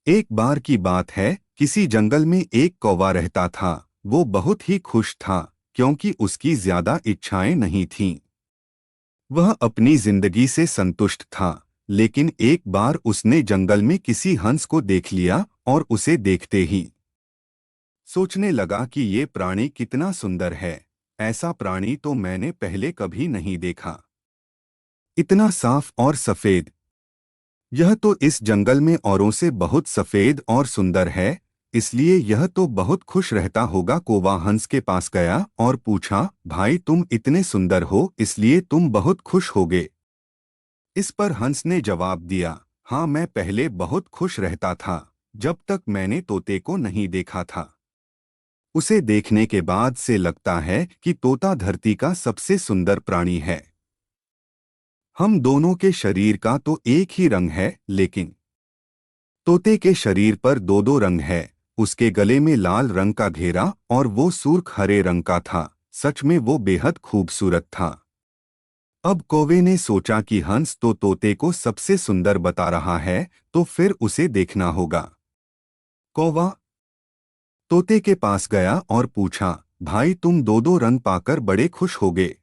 एक बार की बात है, किसी जंगल में एक कौवा रहता था। वो बहुत ही खुश था क्योंकि उसकी ज्यादा इच्छाएं नहीं थीं। वह अपनी जिंदगी से संतुष्ट था। लेकिन एक बार उसने जंगल में किसी हंस को देख लिया और उसे देखते ही सोचने लगा कि ये प्राणी कितना सुंदर है। ऐसा प्राणी तो मैंने पहले कभी नहीं देखा। इतना साफ और सफेद। यह तो इस जंगल में औरों से बहुत सफेद और सुंदर है, इसलिए यह तो बहुत खुश रहता होगा। कौवा हंस के पास गया और पूछा, भाई तुम इतने सुंदर हो इसलिए तुम बहुत खुश होगे। इस पर हंस ने जवाब दिया, हाँ मैं पहले बहुत खुश रहता था, जब तक मैंने तोते को नहीं देखा था। उसे देखने के बाद से लगता है कि तोता धरती का सबसे सुंदर प्राणी है। हम दोनों के शरीर का तो एक ही रंग है, लेकिन तोते के शरीर पर दो दो रंग है। उसके गले में लाल रंग का घेरा और वो सुर्ख हरे रंग का था। सच में वो बेहद खूबसूरत था। अब कौवे ने सोचा कि हंस तो तोते को सबसे सुंदर बता रहा है, तो फिर उसे देखना होगा। कौवा तोते के पास गया और पूछा, भाई तुम दो दो रंग पाकर बड़े खुश होगे।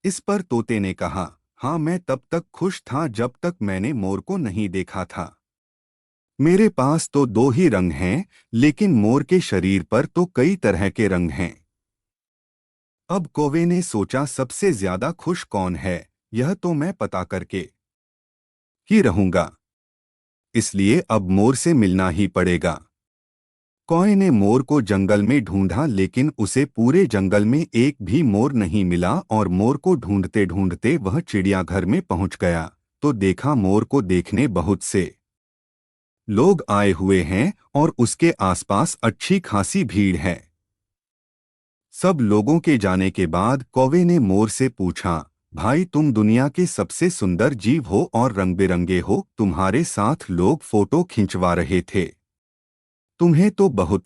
इस पर तोते ने कहा, हाँ मैं तब तक खुश था जब तक मैंने मोर को नहीं देखा था। मेरे पास तो दो ही रंग हैं, लेकिन मोर के शरीर पर तो कई तरह के रंग हैं। अब कौवे ने सोचा, सबसे ज्यादा खुश कौन है, यह तो मैं पता करके ही रहूंगा। इसलिए अब मोर से मिलना ही पड़ेगा। कौवे ने मोर को जंगल में ढूंढा, लेकिन उसे पूरे जंगल में एक भी मोर नहीं मिला और मोर को ढूंढते ढूंढते वह चिड़ियाघर में पहुंच गया, तो देखा मोर को देखने बहुत से लोग आए हुए हैं और उसके आसपास अच्छी खासी भीड़ है। सब लोगों के जाने के बाद कौवे ने मोर से पूछा, भाई तुम दुनिया के सबसे सुंदर जीव हो और रंग बिरंगे हो, तुम्हारे साथ लोग फोटो खिंचवा रहे थे। तुम्हें तो बहुत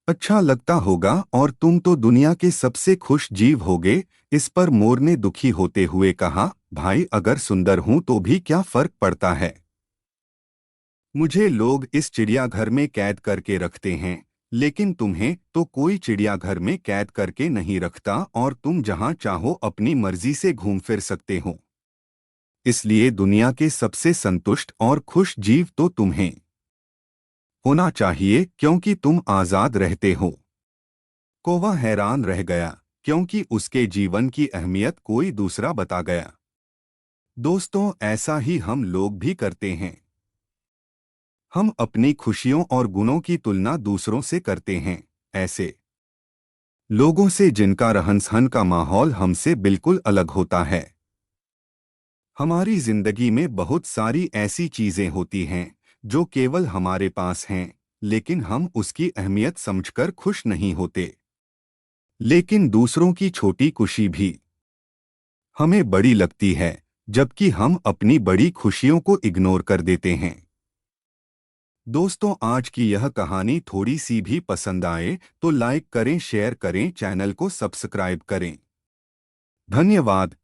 अच्छा लगता होगा और तुम तो दुनिया के सबसे खुश जीव होगे। इस पर मोर ने दुखी होते हुए कहा, भाई अगर सुंदर हूं तो भी क्या फर्क पड़ता है। मुझे लोग इस चिड़ियाघर में कैद करके रखते हैं, लेकिन तुम्हें तो कोई चिड़ियाघर में कैद करके नहीं रखता और तुम जहां चाहो अपनी मर्जी से घूम फिर सकते हो। इसलिए दुनिया के सबसे संतुष्ट और खुश जीव तो तुम्हें होना चाहिए, क्योंकि तुम आजाद रहते हो। कौवा हैरान रह गया, क्योंकि उसके जीवन की अहमियत कोई दूसरा बता गया। दोस्तों, ऐसा ही हम लोग भी करते हैं। हम अपनी खुशियों और गुणों की तुलना दूसरों से करते हैं, ऐसे लोगों से जिनका रहन सहन का माहौल हमसे बिल्कुल अलग होता है। हमारी जिंदगी में बहुत सारी ऐसी चीजें होती हैं जो केवल हमारे पास हैं, लेकिन हम उसकी अहमियत समझकर खुश नहीं होते। लेकिन दूसरों की छोटी खुशी भी हमें बड़ी लगती है, जबकि हम अपनी बड़ी खुशियों को इग्नोर कर देते हैं। दोस्तों, आज की यह कहानी थोड़ी सी भी पसंद आए तो लाइक करें, शेयर करें, चैनल को सब्सक्राइब करें। धन्यवाद।